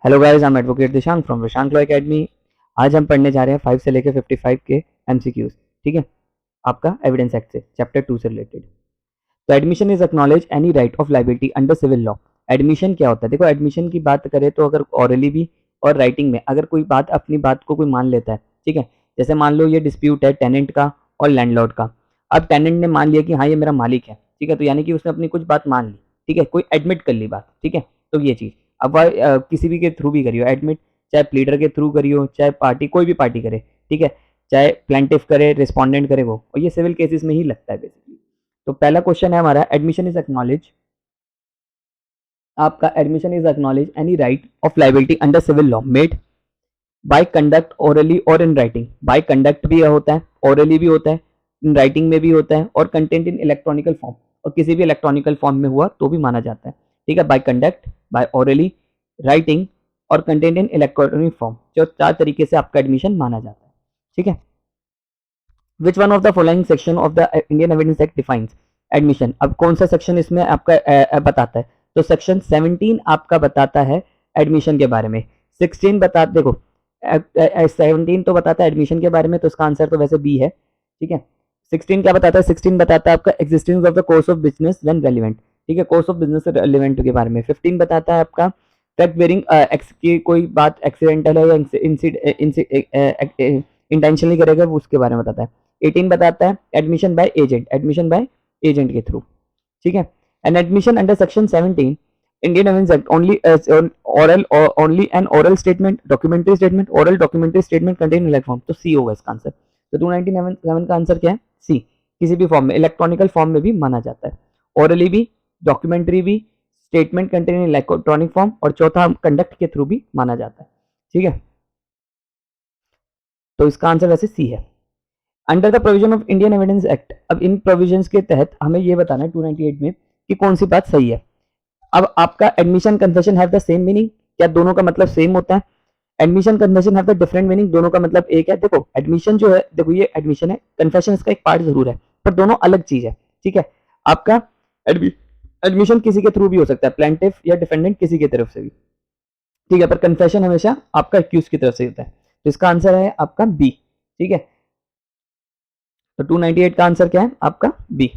Hello guys, I am advocate Dishank from Dishank law academy. आज हम पढ़ने जा रहे हैं 5 से लेकर 55 के एमसीक्यूज। ठीक है, आपका एविडेंस एक्ट से चैप्टर 2 से रिलेटेड। तो admission is acknowledge any right of liability under civil law. Admission क्या होता है? देखो, एडमिशन की बात करें तो अगर ऑरली भी और राइटिंग में अगर कोई बात अपनी बात को कोई मान लेता है, ठीक है, जैसे मान लो ये डिस्प्यूट है टेनेंट का और लैंडलॉर्ड का। अब टेनेंट ने मान लिया कि हाँ ये मेरा मालिक है, ठीक है, तो यानी कि उसने अपनी कुछ बात मान ली, ठीक है, कोई एडमिट कर ली बात, ठीक है, तो ये चीज अब किसी भी के थ्रू भी करियो एडमिट, चाहे प्लीडर के थ्रू करियो, चाहे पार्टी कोई भी पार्टी करे, ठीक है, चाहे प्लेंटिफ करे, रिस्पोंडेंट करे वो, और ये सिविल केसेस में ही लगता है बेसिकली। तो पहला क्वेश्चन है हमारा, एडमिशन इज एक्नॉलेज, आपका admission is acknowledge any right of liability under civil law made by conduct orally और इन राइटिंग। बाय कंडक्ट भी होता है, ओरली भी होता है, इन राइटिंग में भी होता है, और कंटेंट इन इलेक्ट्रॉनिकल फॉर्म, और किसी भी इलेक्ट्रॉनिकल फॉर्म में हुआ तो भी माना जाता है। ठीक है, by conduct, by orally, writing और कंटेंट इन इलेक्ट्रॉनिक फॉर्म, जो 4 तरीके से आपका एडमिशन माना जाता है। ठीक है, विच one of the following section of the Indian evidence act defines admission. अब कौन सा सेक्शन इसमें आपका बताता है? तो सेक्शन 17 आपका बताता है एडमिशन के बारे में। 16 बता, देखो 17 तो बताता है एडमिशन के बारे में, तो इसका आंसर तो वैसे बी है। ठीक है, 16 क्या बताता है? 16 बताता है आपका existence of the course of business when relevant. ठीक है, कोर्स ऑफ बिजनेस से रेलेवेंट के बारे में। 15 बताता है आपका फैक्ट वेयरिंग की कोई बात एक्सीडेंटल है या इंटेंशनली करेगा, उसके बारे में बताता है। 18 बताता है admission by agent, admission by agent के थ्रू। ठीक है, an admission under section 17 Indian Evidence Act only as oral or only an oral statement, documentary statement, oral documentary statement contained in electronic form। तो सी होगा इसका answer. तो 297 का answer क्या है? सी। किसी भी फॉर्म में, इलेक्ट्रॉनिकल फॉर्म में भी माना जाता है, ओरली भी, डॉक्यूमेंट्री भी, statement contain in electronic form, और चौथा कंडक्ट के थ्रू भी माना जाता है। ठीक है, तो इसका आंसर वैसे सी है। Under the provision of Indian evidence act, अब इन प्रोविजंस के तहत हमें ये बताना है 298 में कि कौन सी बात सही है। अब आपका admission confession have the same meaning, क्या दोनों का मतलब सेम होता है? Admission confession have the different meaning, दोनों का मतलब एक है। देखो एडमिशन जो है, देखो ये एडमिशन है, कन्फेशन इसका एक पार्ट जरूर है, पर दोनों अलग चीज है। ठीक है, आपका एडमिशन किसी के थ्रू भी हो सकता है, प्लेंटिफ या डिफेंडेंट किसी की तरफ से भी। ठीक है, पर कन्फेशन हमेशा आपका एक्यूज की तरफ से होता है, तो इसका आंसर है आपका बी। ठीक है, तो 298 का आंसर क्या है? आपका B.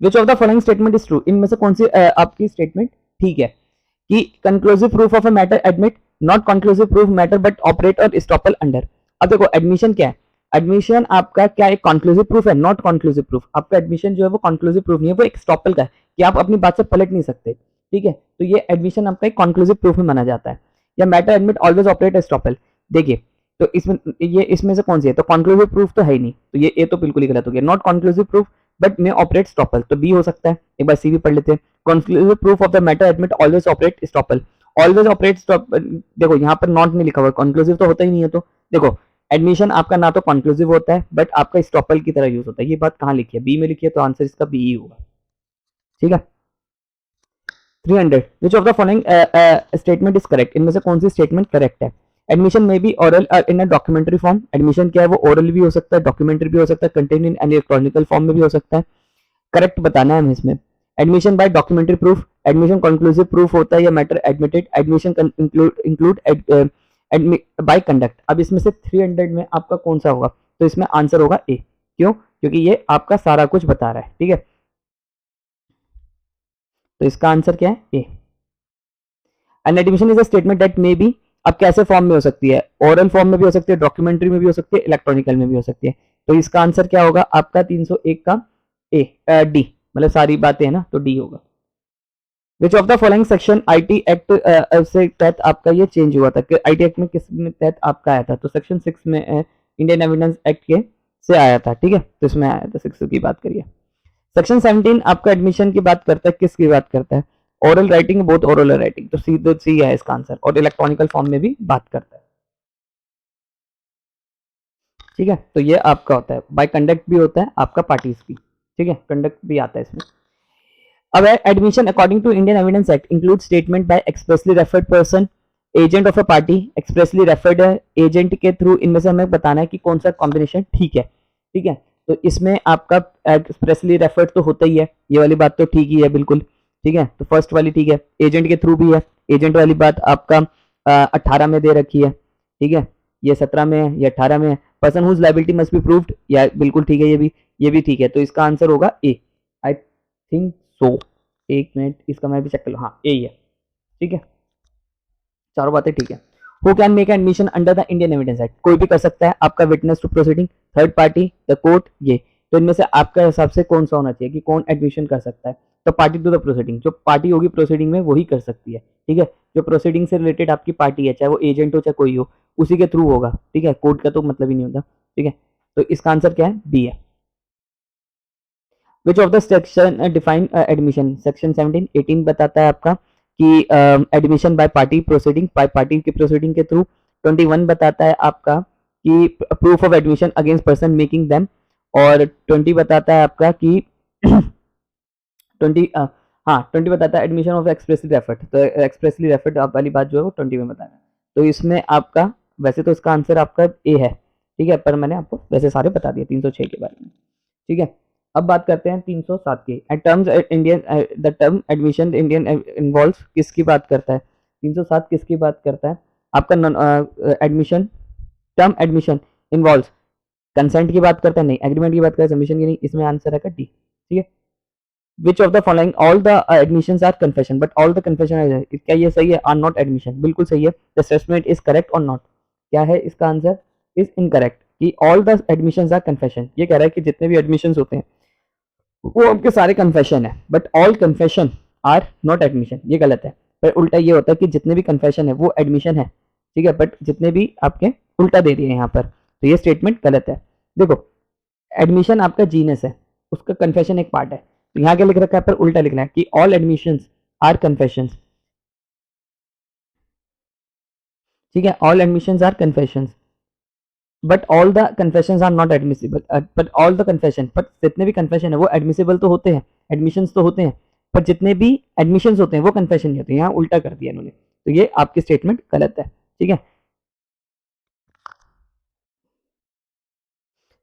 Which of the following statement is true, इनमें से कौन सी आपकी स्टेटमेंट ठीक है? कि conclusive proof of a matter admit, not conclusive proof matter but operate और स्टॉपल अंडर। अब देखो एडमिशन क्या है? एडमिशन आपका क्या एक कंक्लूसिव प्रूफ है? Not conclusive proof. आपका एडमिशन जो है वो कंक्लूसिव प्रूफ नहीं है, वो एक स्टॉपल का है कि आप अपनी बात से पलट नहीं सकते। ठीक है, तो ये एडमिशन आपका एक कंक्लूसिव प्रूफ में माना जाता है। या matter admit always operate estoppel. देखिए, तो इसमें ये इसमें से कौन सी है? तो कंक्लूसिव प्रूफ तो है ही नहीं, तो ये तो बिल्कुल ही गलत हो गया। नॉट कंक्लूसिव प्रूफ बट में ऑपरेट स्टॉपल, तो बी हो सकता है। एक बार सी भी पढ़ लेते हैं। Conclusive proof of the matter admit always operate estoppel, always operate estoppel. देखो यहाँ पर नॉट नहीं लिखा हुआ, कंक्लूसिव तो होता ही नहीं है। तो देखो एडमिशन आपका ना तो कंक्लूसिव होता है बट आपका स्टॉपल की तरह यूज होता है। ये बात कहाँ लिखी है? बी में लिखी है, तो आंसर इसका बी ही होगा। ठीक है, 300 विच of the following statement is correct, इनमें से कौन सी स्टेटमेंट करेक्ट है? एडमिशन में भी oral in a documentary form, admission क्या है वो ओरल भी हो सकता है, डॉक्यूमेंट्री भी हो सकता है, contain in an electronical form में भी हो सकता है। करेक्ट बताना है हमें इसमें। Admission by documentary proof, admission conclusive proof होता है या matter admitted, admission include by conduct. अब इसमें से 300 में आपका कौन सा होगा? तो इसमें आंसर होगा ए। क्यों? क्योंकि ये आपका सारा कुछ बता रहा है। ठीक है, तो इसका आंसर क्या है? A. An admission is a statement that may be, अब कैसे फॉर्म में हो सकती है? ओरल फॉर्म में भी हो सकती है, डॉक्यूमेंट्री में भी हो सकती है, इलेक्ट्रॉनिकल में भी हो सकती है। तो इसका आंसर क्या होगा आपका? 301 का ए, डी, मतलब सारी बातें है ना, तो डी होगा। विच of the following section IT act से तहत आपका ये चेंज हुआ था? आईटी एक्ट में किस में तहत आपका आया था? तो सेक्शन 6 में इंडियन एविडेंस एक्ट के से आया था। ठीक है, तो इसमें आया था, 6 की बात करिए। सेक्शन 17 आपका एडमिशन की बात करता है, किसकी बात करता है? ओरल राइटिंग, बोथ ओरल और राइटिंग, तो सी है इसका आंसर, और इलेक्ट्रॉनिकल फॉर्म में भी बात करता है। ठीक है, तो ये आपका होता है। बाय कंडक्ट भी होता है आपका पार्टीज की। ठीक है, कंडक्ट भी आता है इसमें। अब admission according to Indian evidence act include statement by expressly referred person, agent of a party, expressly referred है, एजेंट के थ्रू, इनमें से हमें बताना है कि कौन सा कॉम्बिनेशन ठीक है। ठीक है, तो इसमें आपका एक्सप्रेसली रेफर्ड तो होता ही है, ये वाली बात तो ठीक ही है बिल्कुल। ठीक है, तो फर्स्ट वाली ठीक है, एजेंट के थ्रू भी है, एजेंट वाली बात आपका 18 में दे रखी है, ठीक है, ये 17 में है, ये 18 में है, person whose liability must be proved, या बिल्कुल ठीक है, ये भी ठीक है, तो इसका आंसर होगा ए, आई थिंक सो, एक मिनट इसका मैं भी चेक कर लूँ, हाँ ए ही है, ठीक है, चारों बातें ठीक है। Who can make admission under the Indian evidence act, कोई भी कर सकता है, आपका witness to proceeding, third party, the court, ये, तो इनमें से आपका हिसाब से कौन सा होना चाहिए कि कौन एडमिशन कर सकता है, तो पार्टी टू द प्रोसीडिंग, जो पार्टी होगी प्रोसीडिंग में वही कर सकती है, ठीक है, जो प्रोसीडिंग से रिलेटेड आपकी पार्टी है, चाहे वो एजेंट हो चाहे कोई हो, उसी के थ्रू होगा, ठीक है, कोर्ट का तो मतलब ही नहीं होता, ठीक है, तो इसका आंसर क्या है, बी है। Which of the section define admission, section 17 18 बताता है आपका कि admission by party proceeding, by party की प्रोसीडिंग के थ्रू, 21 बताता है आपका कि proof of admission against person making them, और 20 बताता है आपका कि 20 हाँ 20 बताता है एडमिशन ऑफ एक्सप्रेसली रेफर्ड, तो एक्सप्रेसली रेफर्ड आप वाली बात जो है वो 20 में बताना है, तो इसमें आपका वैसे तो इसका आंसर आपका ए है, ठीक है, पर मैंने आपको वैसे सारे बता दिए 306 के बारे में, ठीक है। अब बात करते हैं 307 की, terms Indian, the term admission Indian involves किसकी बात करता है, 307 किसकी बात करता है, आपका admission, term admission involves consent की बात करता है, नहीं, एग्रीमेंट की बात करता है, सबमिशन की नहीं, इसमें आंसर है डी, ठीक है। Which of the following, all the admissions are confession, but all the confession है, क्या ये सही है, आर नॉट एडमिशन, बिल्कुल सही है, द स्टेटमेंट इज करेक्ट और नॉट, क्या है इसका आंसर, इज इनकरेक्ट, कि all the admissions are confession, ये कह रहा है कि जितने भी एडमिशंस होते हैं वो आपके सारे कन्फेशन है, but all confession are not admission, ये गलत है, पर उल्टा ये होता है कि जितने भी कन्फेशन है वो एडमिशन है, ठीक है, बट जितने भी आपके उल्टा दे दिए यहाँ पर, तो ये स्टेटमेंट गलत है। देखो एडमिशन आपका जीनस है, उसका कन्फेशन एक पार्ट है, तो यहाँ क्या लिख रखा है, पर उल्टा लिखना है कि ऑल एडमिशंस आर कन्फेशंस, ठीक है, all admissions are confessions, but all the confessions are not admissible, but all the confession, but जितने भी कन्फेशन है वो एडमिसिबल तो होते हैं, एडमिशंस तो होते हैं, पर जितने भी एडमिशंस होते हैं वो कन्फेशन नहीं होते, यहाँ उल्टा कर दिया इन्होंने, तो ये आपकी स्टेटमेंट गलत है, ठीक है,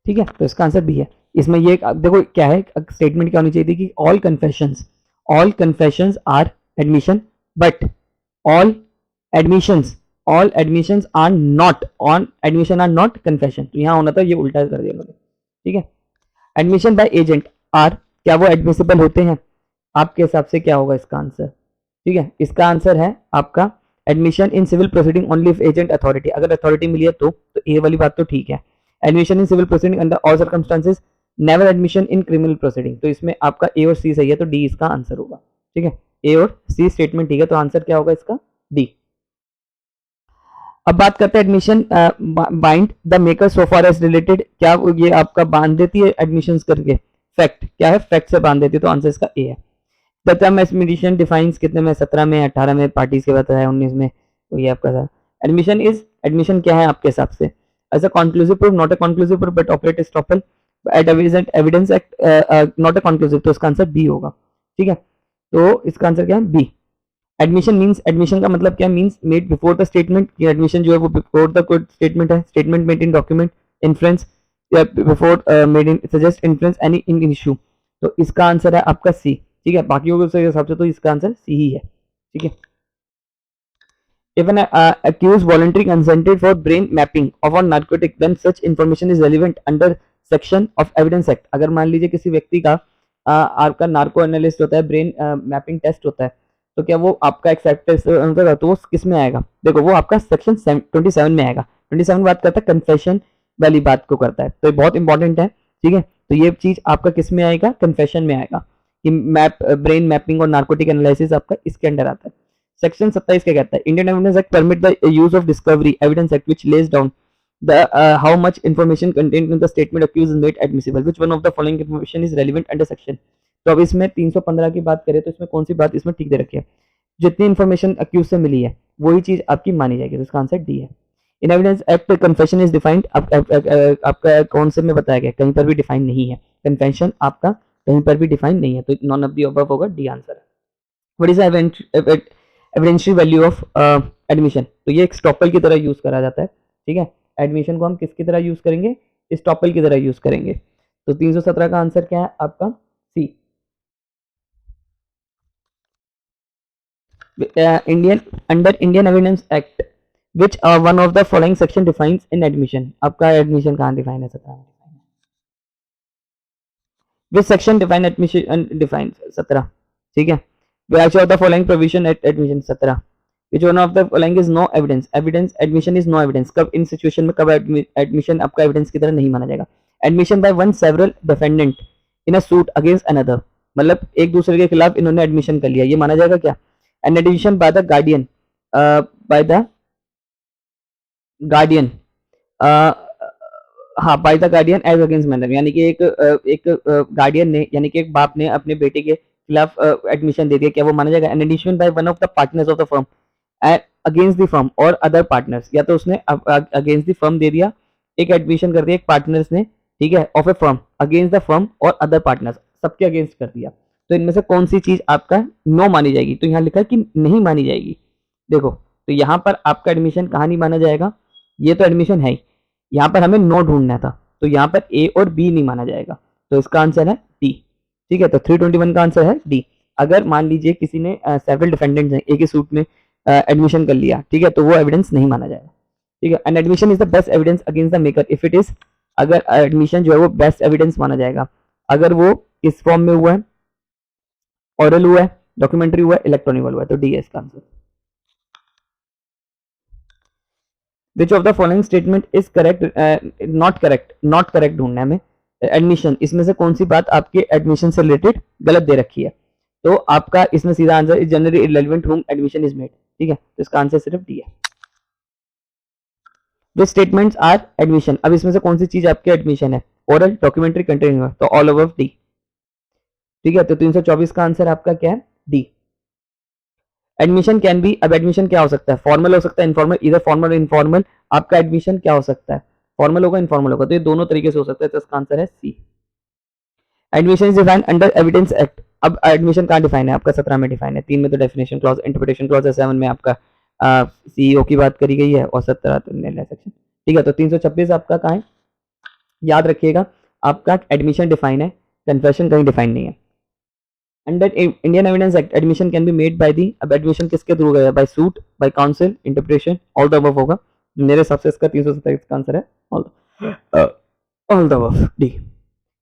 ठीक है, तो इसका आंसर बी है। इसमें ये देखो क्या है, स्टेटमेंट क्या होनी चाहिए थी कि all confessions are admission, but all admissions all admissions are not on admission are not confession, तो यहाँ होना था, ये उल्टा कर दिया उन्होंने, ठीक है। एडमिशन बाय एजेंट आर, क्या वो एडमिसिबल होते हैं, आपके हिसाब से क्या होगा इसका आंसर, ठीक है, इसका आंसर है आपका admission in civil proceeding only if agent authority, अगर अथॉरिटी मिली है तो ए वाली बात तो ठीक है, admission in civil proceeding under all circumstances, never admission in criminal proceeding, तो इसमें आपका ए और सी सही है, तो डी इसका आंसर होगा, ठीक है, ए और सी स्टेटमेंट ठीक है, तो आंसर क्या होगा इसका, डी। अब बात करते हैं admission bind the maker so far age related, क्या ये आपका बांध देती है एडमिशन करके, फैक्ट क्या है, फैक्ट से बांध देती है, तो आंसर इसका ए है। द टर्म एडमिशन डिफाइंस कितने में, 17 में, 18 में, पार्टीज के बताया 19 में, तो ये आपका था। एडमिशन इज, एडमिशन क्या है आपके हिसाब से, as a conclusive proof, not a conclusive proof but operate estoppel, at evidence act, not a conclusive, तो इसका आंसर बी होगा, ठीक है, तो इसका आंसर क्या है, बी। एडमिशन मींस, एडमिशन का मतलब क्या, means made before the statement, ये एडमिशन जो है वो बिफोर द स्टेटमेंट है, statement made in document, influence या before made in suggest influence any in issue, तो इसका आंसर है आपका सी, ठीक है, बाकी के हिसाब से तो इसका आंसर सी ही है, ठीक है। If an accused voluntarily consented for brain mapping of a narcotic, then such information is relevant under section of evidence act, अगर मान लीजिए किसी व्यक्ति का आपका नार्को एनालिस्ट होता है, ब्रेन मैपिंग टेस्ट होता है, तो क्या वो आपका एक्सेप्टेंस होगा, तो वो किस में आएगा, देखो वो आपका सेक्शन 27 में आएगा, 27 बात करता है कन्फेशन वाली बात को करता है, तो ये बहुत इंपॉर्टेंट है, ठीक है, तो ये चीज आपका किस में आएगा, कन्फेशन में आएगा, कि मैप ब्रेन मैपिंग और नार्कोटिक एनालिसिस आपका इसके अंडर आता है। सेक्शन 27 क्या कहता है, Indian evidence act permit the use of discovery evidence act which lays down the how much information contained in the statement accused is made admissible, which one of the following information is relevant under section, तो अब इसमें 315 की बात करें तो इसमें कौन सी बात इसमें ठीक दे रखी है, जितनी इन्फॉर्मेशन अक्यूज से मिली है वही चीज आपकी मानी जाएगी, तो इसका आंसर डी है। In evidence act confession is defined, आपका कौन से में बताया गया, कहीं पर भी डिफाइन नहीं है, कन्फेशन आपका कहीं पर भी डिफाइन नहीं है, तो नॉन ऑफ द अबव होगा, डी आंसर है। What is evidential value of admission, तो ये एक स्टॉपल की तरह यूज करा जाता है, ठीक है, एडमिशन को हम किसकी तरह यूज करेंगे, स्टॉपल की तरह यूज करेंगे, तो 317 का आंसर क्या है आपका C. Indian under Indian evidence act which one of the following section defines in admission, आपका एडमिशन कहाँ डिफाइन है? 17 में डिफाइन है। Which section define admission define 17, ठीक है। Which of the following provision at admission 17, which one of the following is no evidence, evidence admission is no evidence, कब in situation में कब एडमिशन आपका एविडेंस की तरह नहीं माना जाएगा? Admission by one several defendant in a suit against another, मतलब एक दूसरे के खिलाफ इन्होंने एडमिशन कर लिया, ये माना जाएगा क्या? An admission by the guardian, by the guardian, हाँ by the guardian as against mother, यानी कि एक गार्डियन ने यानी कि एक बाप ने अपने बेटे के खिलाफ एडमिशन दे दिया, क्या वो माना जाएगा? N admission by one of the partners of the firm against the firm और अदर पार्टनर्स, या तो उसने अगेंस्ट द फर्म दे दिया, एक एडमिशन कर दिया एक पार्टनर्स ने, ठीक है, of A firm against the firm और अदर पार्टनर्स, सबके अगेंस्ट कर दिया, तो इनमें से कौन सी चीज आपका नो मानी जाएगी? तो यहाँ लिखा है कि नहीं मानी जाएगी। देखो तो यहाँ पर आपका एडमिशन कहाँ नहीं माना जाएगा? ये तो एडमिशन है ही, यहाँ पर हमें नो ढूंढना था, तो यहाँ पर ए और बी नहीं माना जाएगा, तो इसका आंसर है डी, ठीक है। तो 321 का आंसर है डी। अगर मान लीजिए किसी ने सेवरल डिफेंडेंट्स हैं एक ही सूट में एडमिशन कर लिया, ठीक है, तो वो एविडेंस नहीं माना जाएगा, ठीक है। And admission is the best evidence against the maker if it is, अगर एडमिशन जो है वो बेस्ट एविडेंस माना जाएगा अगर वो किस फॉर्म में हुआ है, ऑरल हुआ है, डॉक्यूमेंट्री हुआ है, इलेक्ट्रॉनिक हुआ है, तो डी है इसका answer. Which of the following statement is correct, not correct, not correct ढूंढना है हमें। एडमिशन, इसमें से कौन सी बात आपके एडमिशन से रिलेटेड गलत दे रखी है? तो आपका इसमें सीधा answer is generally irrelevant home admission is made, ठीक है, तो इसका आंसर सिर्फ डी है। जो स्टेटमेंट्स आर एडमिशन, अब इसमें से कौन सी चीज आपके एडमिशन है? ओरल, डॉक्यूमेंट्री, कंटेंट, तो ऑल ओवर डी, ठीक है। तो 324 का आंसर आपका क्या है? डी। एडमिशन कैन बी, अब एडमिशन क्या हो सकता है? फॉर्मल हो सकता है, इनफॉर्मल, इधर फॉर्मल इनफॉर्मल, आपका एडमिशन क्या हो सकता है? फॉर्मल होगा, इनफॉर्मल होगा, तो ये दोनों तरीके से हो सकता है, तो इसका आंसर है C. Admission is defined under evidence act, अब एडमिशन कहाँ डिफाइन है? आपका 17 में डिफाइन है, 3 में तो डेफिनेशन क्लॉज, इंटरप्रिटेशन क्लॉज है, 7 में आपका सीईओ की बात करी गई है, और 17 तो सेक्शन, ठीक है। तो 326 आपका कहाँ है? याद रखिएगा आपका एडमिशन डिफाइन है, कन्फेशन कहीं डिफाइन नहीं है। Under Indian evidence act admission can be made by the, अब एडमिशन किसके थ्रू गया? By suit, by counsel, interpretation, all the above होगा, मेरे हिसाब से इसका 327 का आंसर है all the above, D.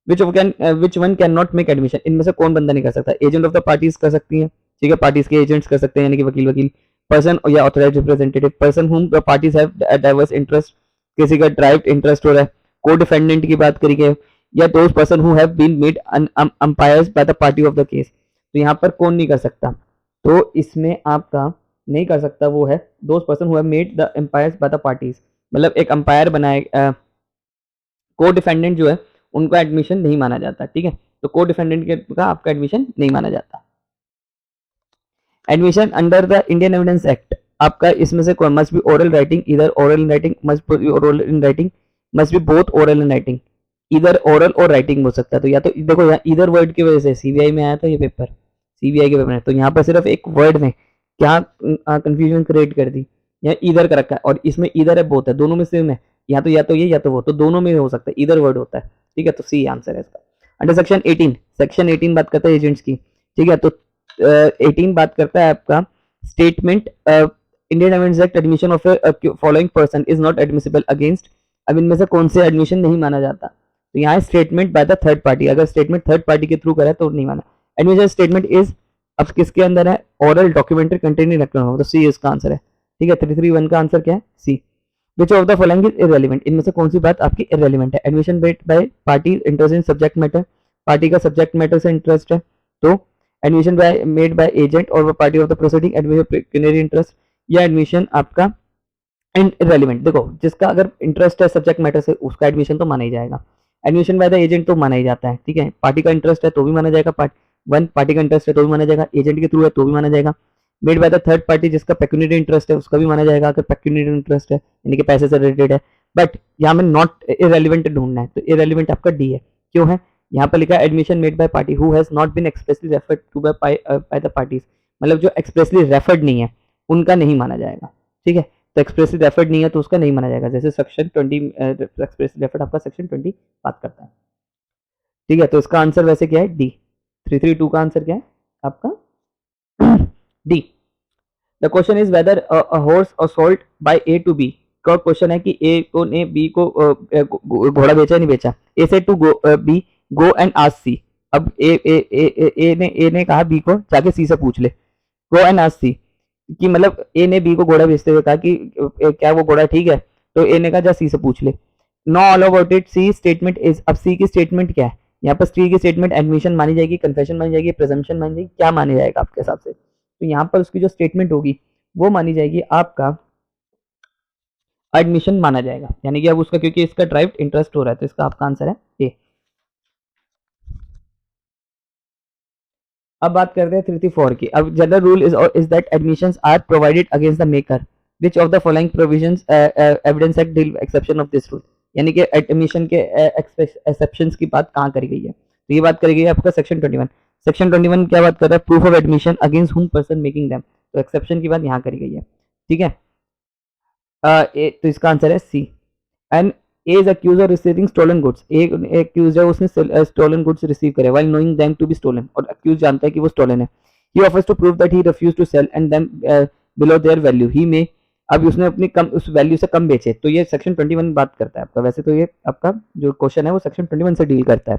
Which one can not make admission, इनमें से कौन बंदा नहीं कर सकता? एजेंट ऑफ द पार्टीज कर सकती है, ठीक है, पार्टीज के एजेंट्स कर सकते हैं, यानी कि वकील वकील, पर्सन या authorised representative, person whom the parties have diverse interest, किसी का ड्राइव इंटरेस्ट हो रहा है, को डिफेंडेंट की बात करी गई, या those person who have been made umpires by the party of the case, तो यहाँ पर कौन नहीं कर सकता? तो इसमें आपका नहीं कर सकता वो है those person who have made the umpires by the parties, मतलब एक अंपायर बनाए, को डिफेंडेंट जो है उनका एडमिशन नहीं माना जाता, ठीक है, तो को डिफेंडेंट का आपका एडमिशन नहीं माना जाता। Admission under the Indian evidence act, आपका इसमें से कौन? मस्ट बी ओरल राइटिंग, इधर oral in writing, must be oral in writing, must be both oral in writing, इधर ओरल और राइटिंग हो सकता है, तो या तो देखो यहाँ इधर वर्ड की वजह से सीबीआई में आया था ये पेपर, सीबीआई के पेपर में, तो यहाँ पर सिर्फ एक वर्ड ने क्या कंफ्यूजन क्रिएट कर दी, यहाँ इधर का रखा है, और इसमें इधर है बोथ है, दोनों में सेम है, या तो ये या तो वो, तो दोनों में हो सकता है, इधर वर्ड होता है, ठीक है, तो सी आंसर है इसका। अंडर सेक्शन 18, सेक्शन 18 बात करता है एजेंट्स की, ठीक है, तो 18 बात करता है आपका statement Indian evidence act admission of following person is not admissible against, अब इनमें से कौन से एडमिशन नहीं माना जाता? तो यहाँ statement by the third party, अगर स्टेटमेंट थर्ड पार्टी के थ्रू करा तो नहीं माना। एडमिशन स्टेटमेंट इज, अब किसके अंदर है? ओरल, डॉक्यूमेंट्री, कंटेंट, इलेक्ट्रॉनिक, तो सी इसका आंसर है, ठीक है। 331 का आंसर क्या है? C. Which of the following is irrelevant, इनमें से कौन सी बात आपकी इररेलेवेंट है? Admission made by party interest in subject matter, party का सब्जेक्ट मैटर से इंटरेस्ट है, तो admission by made by agent और party of the proceeding, admission pecuniary interest, या एडमिशन आपका इररेलेवेंट, देखो जिसका अगर इंटरेस्ट है सब्जेक्ट मैटर से उसका एडमिशन तो माना ही जाएगा, एडमिशन बाय द एजेंट तो माना ही जाता है, ठीक है, पार्टी का इंटरेस्ट है तो भी माना जाएगा, पार्टी का इंटरेस्ट है तो भी माना जाएगा, एजेंट के थ्रू है तो भी माना जाएगा, made by the third party जिसका पेक्यूनियरी इंटरेस्ट है उसका भी माना जाएगा, अगर पेक्यूनियरी इंटरेस्ट है यानी कि पैसे से रिलेटेड है, बट यहाँ में नॉट इररेलेवेंट ढूंढना है, तो इररेलेवेंट आपका डी है, क्यों है? यहाँ पर लिखा है admission made by party who has not been expressly referred to by the parties, मतलब जो एक्सप्रेसली रेफर्ड नहीं है उनका नहीं माना जाएगा, ठीक है, तो एक्सप्रेसली रेफर्ड नहीं है तो उसका नहीं माना जाएगा, जैसे सेक्शन 20 एक्सप्रेसली रेफर्ड आपका सेक्शन 20 बात करता है, ठीक है, तो इसका आंसर वैसे क्या है? डी। 332 का आंसर क्या है आपका? D. The question is whether a horse assault by A to B. का क्वेश्चन है कि ए को ने बी को घोड़ा बेचा नहीं बेचा। ए से to go B go and ask C. अब ए ने कहा बी को जाके सी से पूछ ले। गो एंड आस्क सी कि मतलब ए ने बी को घोड़ा बेचते हुए कहा कि क्या वो घोड़ा ठीक है, तो ए ने कहा जा सी से पूछ ले। Know all about it C statement is. अब सी की स्टेटमेंट क्या है यहाँ पर? सी की स्टेटमेंट एडमिशन मानी जाएगी, कन्फेशन मानी जाएगी, प्रेजम्पशन मानी जाएगी, क्या मानी जाएगा आपके हिसाब से? तो यहाँ पर उसकी जो स्टेटमेंट होगी वो मानी जाएगी आपका एडमिशन माना जाएगा, यानी कि अब उसका क्योंकि इसका ड्राइव इंटरेस्ट हो रहा है तो इसका आपका आंसर है ए। अब बात करते हैं 334 की। अब general rule is that admissions are provided against the maker which of the following provisions evidence act deal exception of this rule. यानी कि एडमिशन के एक्सेप्शंस की बात कहाँ करी गई है? तो ये बात करी गई है आपका सेक्शन 21। सेक्शन 21 क्या बात कर रहा है? प्रूफ ऑफ एडमिशन अगेंस्ट हुम पर्सन मेकिंग देम। तो एक्सेप्शन की बात यहाँ करी गई है, ठीक है। तो इसका आंसर है C. And A is accused of receiving stolen goods. A accused है उसने स्टोलन गुड्स रिसीव करे while knowing them to be stolen, और अक्यूज जानता है कि वो स्टोलन है। He offers to prove that he refuse to sell and them below their value. ही में अब उसने अपनी कम उस वैल्यू से कम बेचे, तो ये सेक्शन 21 बात करता है आपका। वैसे तो ये आपका जो क्वेश्चन है वो सेक्शन 21 से डील करता है।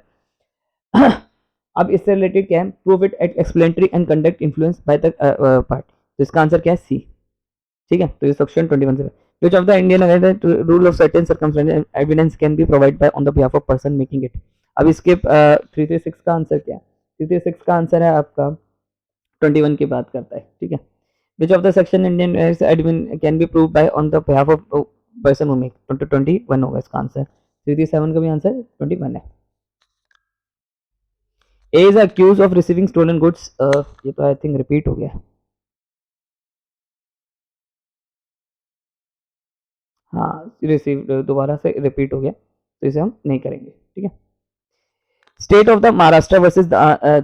अब इससे रिलेटेड क्या है? Prove it explanatory and conduct influence by the part. तो इसका आंसर क्या है? सी, ठीक है। तो ये सेक्शन 21 से which of the Indian rule of certain circumstances evidence can be provided by on the behalf of person making it। अब इसके 336 का आंसर क्या है? 336 का आंसर है आपका 21 की बात करता है, ठीक है। which of the section Indian admin can be proved by on the behalf of person who make 21 होगा इसका आंसर। 337 का भी आंसर 21 है। A is accused of receiving stolen goods। ये तो आई थिंक रिपीट हो गया। हाँ, रिसीव दोबारा से रिपीट हो गया, तो इसे हम नहीं करेंगे, ठीक है। State of the Maharashtra versus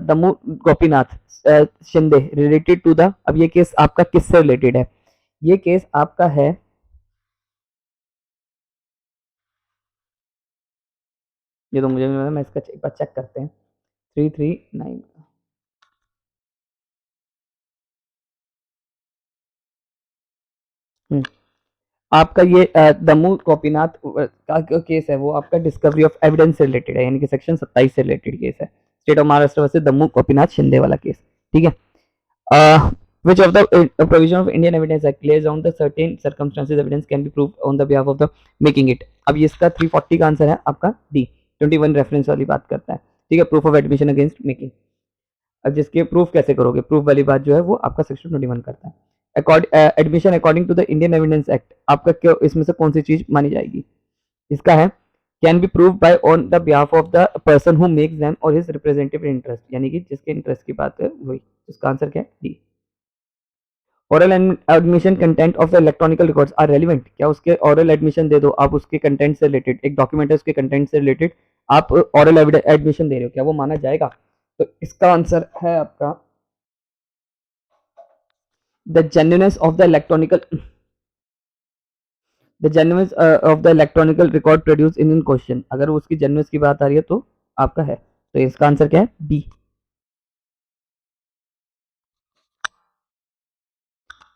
Damu Gopinath Shinde related to the. अब ये केस आपका किससे रिलेटेड है? ये केस आपका है, ये तो मुझे नहीं पता, मैं इसका एक बार चेक करते हैं। 339 आपका ये दमू गोपीनाथ का केस है, वो आपका डिस्कवरी ऑफ एविडेंस से रिलेटेड है, यानी कि सेक्शन 27 से रिलेटेड केस है। State of Maharashtra versus Damu Gopinath Shinde वाला केस, ठीक है। which of the provision of Indian Evidence Act lays down the certain circumstances evidence can be proved on the behalf of the making it। अब ये इसका 340 का answer है आपका डी। 21 रेफरेंस वाली बात करता है, ठीक है। Proof of admission against making. अब जिसके प्रूफ कैसे करोगे? प्रूफ वाली बात जो है वो आपका सेक्शन 21 करता है। Admission according to the Indian evidence act, आपका क्या इसमें से कौन सी चीज मानी जाएगी? इसका है can B prove by on the behalf of the person who makes them और हिज रिप्रेजेंटेटिव इंटरेस्ट, यानी कि जिसके इंटरेस्ट की बात है वही। इसका आंसर क्या है? D. Oral admission content of the electronical records are relevant. क्या उसके ओरल एडमिशन दे दो आप, उसके कंटेंट से रिलेटेड, एक डॉक्यूमेंट है उसके कंटेंट से रिलेटेड आप ओरल एडमिशन दे रहे हो, क्या वो माना जाएगा? तो इसका आंसर है आपका the genuineness of the electronical record produce in question. अगर उसकी जेन्युइननेस की बात आ रही है तो आपका है, तो इसका आंसर क्या है? B.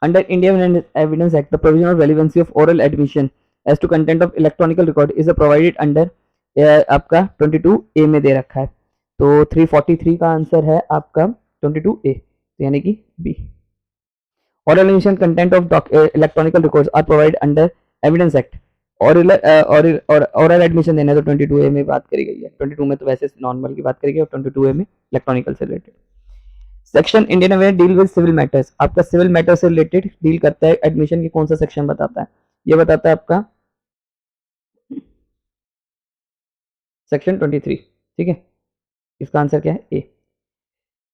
Under Indian Evidence Act, the provision of relevancy of oral admission as to content of electronical record is provided under आपका 22A में दे रखा है। तो 343 का आंसर है आपका 22A, तो यानी कि B। Oral admission content of electronical records are provided under Evidence Act। oral admission देना तो 22A में बात करी गई है। 22 में तो वैसे नॉर्मल की बात करी गई और 22A में इलेक्ट्रॉनिकल से related. Section Indian aware deal with civil matters, आपका सिविल मैटर से रिलेटेड डील करता है। एडमिशन की कौन सा सेक्शन बताता है? ये बताता है आपका सेक्शन 23, ठीक है। इसका आंसर क्या है? ए।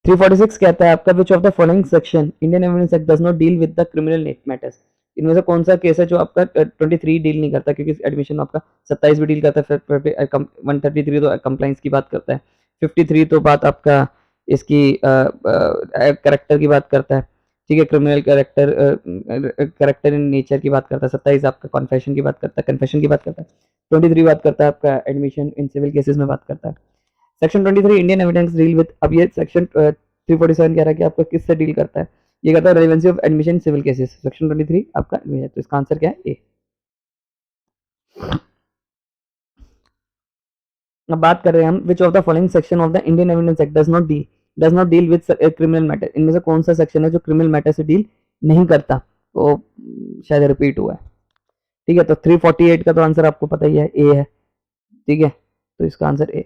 346 कहता है आपका विच of the following section Indian evidence act does not deal with the criminal matters. इनमें से कौन सा केस है जो आपका 23 डील नहीं करता, क्योंकि एडमिशन आपका 27 भी डील करता है, फिर 133 तो कंप्लाइंस की बात करता है, 53 तो बात आपका इसकी करेक्टर की बात करता है, ठीक है, क्रिमिनल करेक्टर इन नेचर की बात करता है, 27 आपका कन्फेशन की बात करता है, कन्फेशन की बात करता है, 23 बात करता है आपका एडमिशन इन सिविल केसेस में बात करता है। Section 23 Indian evidence deal with. अब ये सेक्शन 347 कह रहा है कि आपका किससे डील करता है? ये कहता है relevancy of admission civil cases, section 23 आपका है, तो इसका आंसर क्या है? ए। अब बात कर रहे हैं हम विच of the following section of the Indian evidence act does not deal with criminal matter. इनमें से कौन सा सेक्शन है जो क्रिमिनल मैटर से डील नहीं करता? तो शायद रिपीट हुआ है। ठीक है, तो 348 का तो आंसर आपको पता ही है, ए है। ठीक है, तो इसका answer A.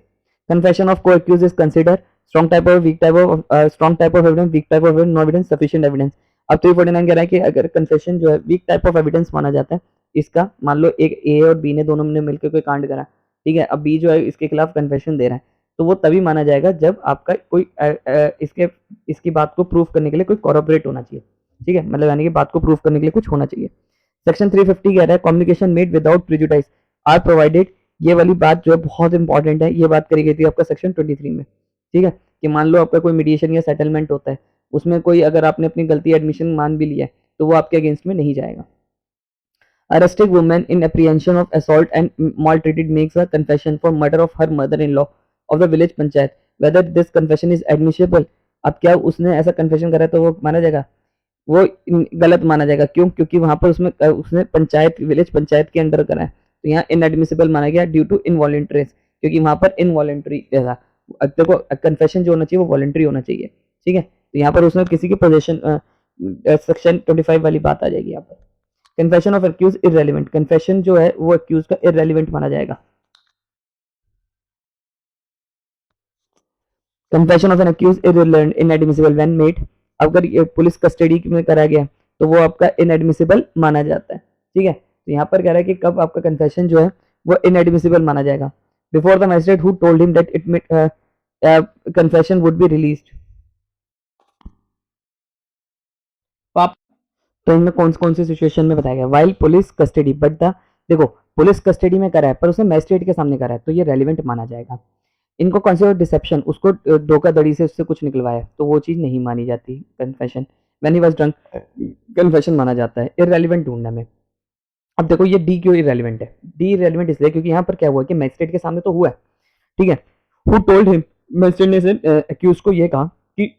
Confession of co accused is consider strong type of weak type of strong type of evidence, weak type of evidence, no evidence, sufficient evidence. अब 349 कह रहा है कि अगर कन्फेशन जो है वीक टाइप ऑफ एविडेंस माना जाता है, इसका मान लो एक ए और बी ने दोनों ने मिलकर कोई कांड करा, ठीक है, अब बी जो है इसके खिलाफ कन्फेशन दे रहा है, तो वो तभी माना जाएगा जब आपका कोई इसकी बात को प्रूफ करने के लिए कोई कॉरोबरेट होना चाहिए। ठीक है, मतलब यानी कि बात को प्रूफ करने के लिए कुछ होना चाहिए। सेक्शन 350 कह रहा है communication made without prejudice are provided. ये वाली बात जो है बहुत इंपॉर्टेंट है, ये बात करी गई थी आपका सेक्शन 23 में। ठीक है, कि मान लो आपका कोई मीडिएशन या सेटलमेंट होता है, उसमें कोई अगर आपने अपनी गलती एडमिशन मान भी लिया है तो वो आपके अगेंस्ट में नहीं जाएगा। Arresting woman in apprehension of assault and maltreated makes a confession for murder of her mother-in-law of the village panchayat. Whether this confession is admissible, अब क्या उसने ऐसा कन्फेशन करा तो वो माना जाएगा? वो गलत माना जाएगा। क्यों? क्योंकि वहां पर उसने पंचायत विलेज पंचायत के अंडर करा है, तो यहाँ इनएडमिसिबल माना गया ड्यू टू इनवॉलेंट्री, क्योंकि वहां पर इनवॉलेंट्री था। देखो कन्फेशन जो होना चाहिए वो वॉलेंट्री होना चाहिए। ठीक है, तो यहाँ पर उसने किसी की पोजेशन सेक्शन 25 वाली बात आ जाएगी यहाँ पर। Confession of accused irrelevant, confession जो है वो एक्यूज का इररेलेवेंट माना जाएगा। Confession of an accused irrelevant inadmissible when made, अगर ये पुलिस कस्टडी में करा गया तो वो आपका इनएडमिसिबल माना जाता है। ठीक है, तो यहाँ पर कह रहा है कि कब आपका कन्फेशन जो है वो इनएडमिसिबल माना जाएगा? Before the magistrate who told him that confession would be released. तो इनमें कौन सी सिचुएशन में बताया गया? While police custody, but the, देखो पुलिस कस्टडी में करा है पर उसने मैजिस्ट्रेट के सामने करा है, तो ये रेलिवेंट माना जाएगा। इनको कंसिडर डिसेप्शन, उसको धोखाधड़ी से उससे कुछ निकलवाया, तो वो चीज नहीं मानी जाती। Confession when he was drunk, confession माना जाता है। इररेलेवेंट ढूंढने में, अब देखो ये डी क्यों इररेलेवेंट है? डी इररेलेवेंट इसलिए क्योंकि यहाँ पर क्या हुआ कि मैजिस्ट्रेट के सामने तो हुआ है, ठीक है, हु टोल्ड हिम, मैजिस्ट्रेट ने से एक्यूज को ये कहा कि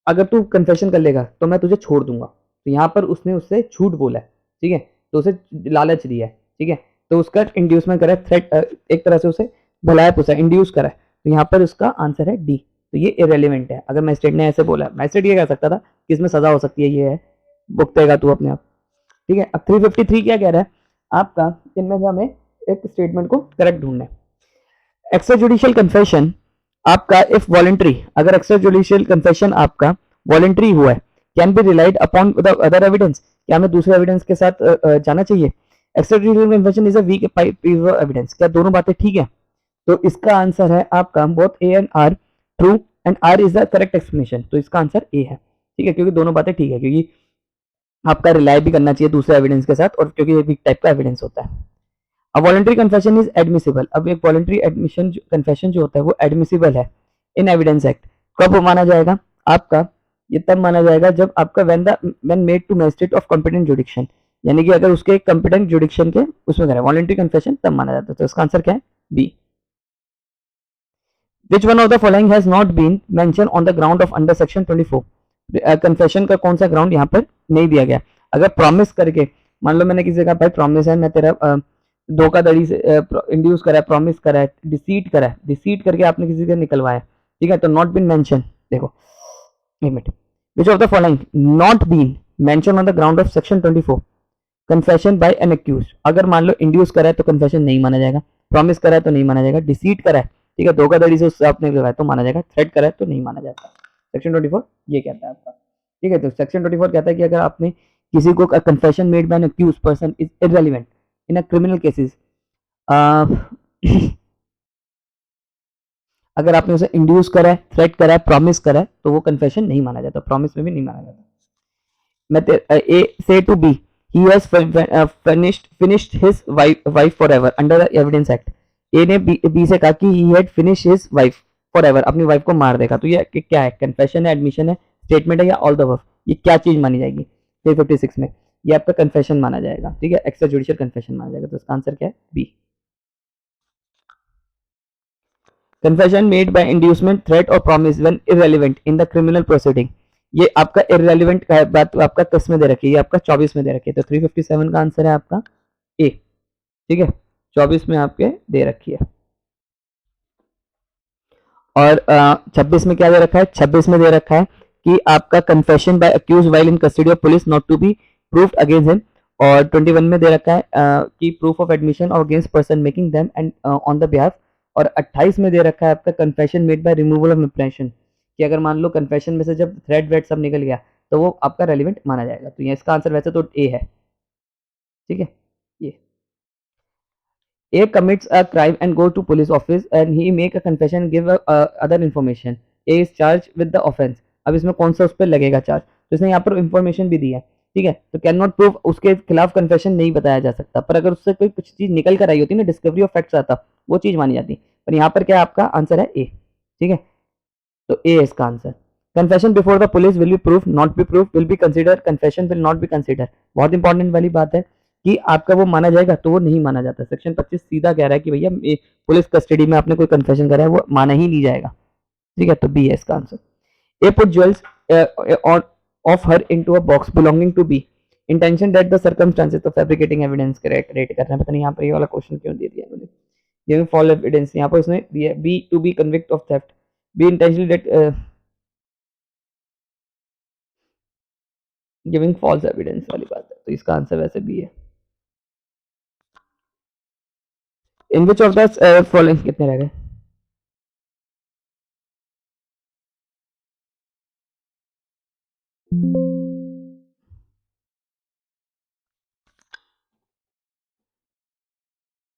अगर तू कन्फेशन कर लेगा तो मैं तुझे छोड़ दूंगा, तो यहाँ पर उसने उससे झूठ बोला है। ठीक है, तो उसे लालच दिया है। ठीक है, तो उसका इंड्यूसमेंट करा, थ्रेट, एक तरह से उसे भलाया पूछा, इंड्यूस करा, तो यहाँ पर उसका आंसर है डी। तो ये इररेलेवेंट है। अगर मैजिस्ट्रेट ने ऐसे बोला, मैजिस्ट्रेट ये कह सकता था कि इसमें सजा हो सकती है, ये है, भुगतेगा तू अपने आप। ठीक है, अब 353 क्या कह रहा है आपका? इनमें से हमें एक स्टेटमेंट को करेक्ट ढूंढना है। एक्स्ट्रा जुडिशियल कन्फेशन आपका इफ वॉलेंट्री, अगर एक्स्ट्रा जुडिशियल कन्फेशन आपका वॉलेंट्री हुआ है, can be relied upon the other evidence, क्या हमें दूसरे एविडेंस के साथ जाना चाहिए? Extra judicial confession is a weak piece of evidence, क्या दोनों बातें ठीक है? तो इसका आंसर है आपका both A and R true and R is the correct explanation, तो इसका आंसर ए है। ठीक है, क्योंकि दोनों बातें ठीक है, क्योंकि आपका रिलाई भी करना चाहिए दूसरे एविडेंस के साथ, और क्योंकि एक टाइप का एविडेंस होता है। अब वॉलंटरी कन्फेशन इज एडमिसिबल, अब एक वॉलंटरी एडमिशन कन्फेशन जो होता है वो एडमिसिबल है इन एविडेंस एक्ट। कब माना जाएगा आपका? ये तब माना जाएगा जब आपका when made to magistrate of competent jurisdiction, यानी कि अगर उसके कॉम्पिटेंट जुडिक्शन के उसमें करें वॉलंटरी कन्फेशन, तब माना जाता है। तो इसका आंसर क्या है? B. Which one of the following has not been mentioned on the ground of under section 24? Confession का कौन सा ग्राउंड यहाँ पर नहीं दिया गया? अगर प्रॉमिस करके, मान लो मैंने किसी से कहा भाई प्रॉमिस है, मैं तेरा धोखाधड़ी से इंड्यूस करा है, प्रॉमिस करा है, डिसीट करके आपने किसी से निकलवाया, ठीक है, तो नॉट बीन मेंशन। देखो एक minute, which of the following not been mention on the ground of section 24? Confession by an accused, अगर मान लो इंड्यूस करा है तो कन्फेशन नहीं माना जाएगा, प्रॉमिस करा है तो नहीं माना जाएगा, डिसीट करा है, ठीक है, धोखाधड़ी से उससे आपने लगाया तो माना जाएगा, थ्रेट करा है तो नहीं माना जाता। सेक्शन 24 ये कहता है आपका। ठीक है, तो सेक्शन 24 कहता है कि अगर आपने किसी को confession made by an accused person is irrelevant in a criminal cases, अगर आपने उसे इंड्यूस करा है, थ्रेट करा है, प्रॉमिस करा है, तो वो कन्फेशन नहीं माना जाता, प्रॉमिस में भी नहीं माना जाता। मैं ए से to B, he has finished his wife forever under the evidence act। ए ने बी से कहा कि he had finished his wife forever, अपनी वाइफ को मार देगा, तो ये क्या है? कन्फेशन है, एडमिशन है, स्टेटमेंट है, या ऑल द अबव? ये क्या चीज मानी जाएगी 356 में? ये आपका कन्फेशन माना जाएगा। ठीक है, एक्स्ट्रा जुडिशियल कन्फेशन माना जाएगा, तो इसका आंसर क्या है? B. Confession made by inducement, threat or promise when irrelevant in the criminal proceeding ये आपका इररेलेवेंट का बात आपका किस में दे रखी है, ये आपका 24 में दे रखी है, तो 357 का आंसर है आपका ए। ठीक है, 24 में आपके दे रखी है। और 26 में क्या दे रखा है, 26 में दे रखा है कि आपका confession by accused while in custody of police not to be proved against him. और 21 में दे रखा है कि प्रूफ ऑफ एडमिशन और against person making them and on the behalf. और 28 में दे रखा है आपका confession made by removal of impression, कि अगर मान लो कन्फेशन में से जब थ्रेड वेड सब निकल गया तो वो आपका रेलिवेंट माना जाएगा। तो ये इसका आंसर वैसे तो ए है। ठीक है, ये A commits a crime and go to police office and he make a confession and give other information. A is charged with the offense. अब इसमें कौन सा उस पर लगेगा चार्ज, तो इसने यहाँ पर इंफॉर्मेशन भी दी है। ठीक है, तो कैन नॉट प्रूव, उसके खिलाफ कन्फेशन नहीं बताया जा सकता, पर अगर उससे कोई कुछ चीज निकल कर आई होती ना, डिस्कवरी ऑफ फैक्ट्स आता, वो चीज मानी जाती। पर यहाँ पर क्या आपका आंसर है ए। ठीक है, तो ए है इसका answer. Confession before the police will be proof not be proof will be consider, confession will not be consider. बहुत इंपॉर्टेंट वाली बात है कि आपका वो माना जाएगा तो वो नहीं माना जाता। सेक्शन 25 सीधा कह रहा है कि भैया पुलिस कस्टडी में आपने कोई कन्फेशन करा है वो माना ही नहीं जाएगा। ठीक है, तो बी है इसका answer. A put jewels of her into a box belonging to B, intention that the circumstances of fabricating evidence create कर रहे हैं। पता नहीं यहाँ पर ये वाला क्वेश्चन क्यों दे दिया इन्होंने। गिविंग फॉल्स एविडेंस, यहाँ पर उसने दिया B to B convict of theft, B intentionally that giving false evidence वाली बात है, तो इसका आंसर वैसे भी है। In which of the following, कितने रह गए,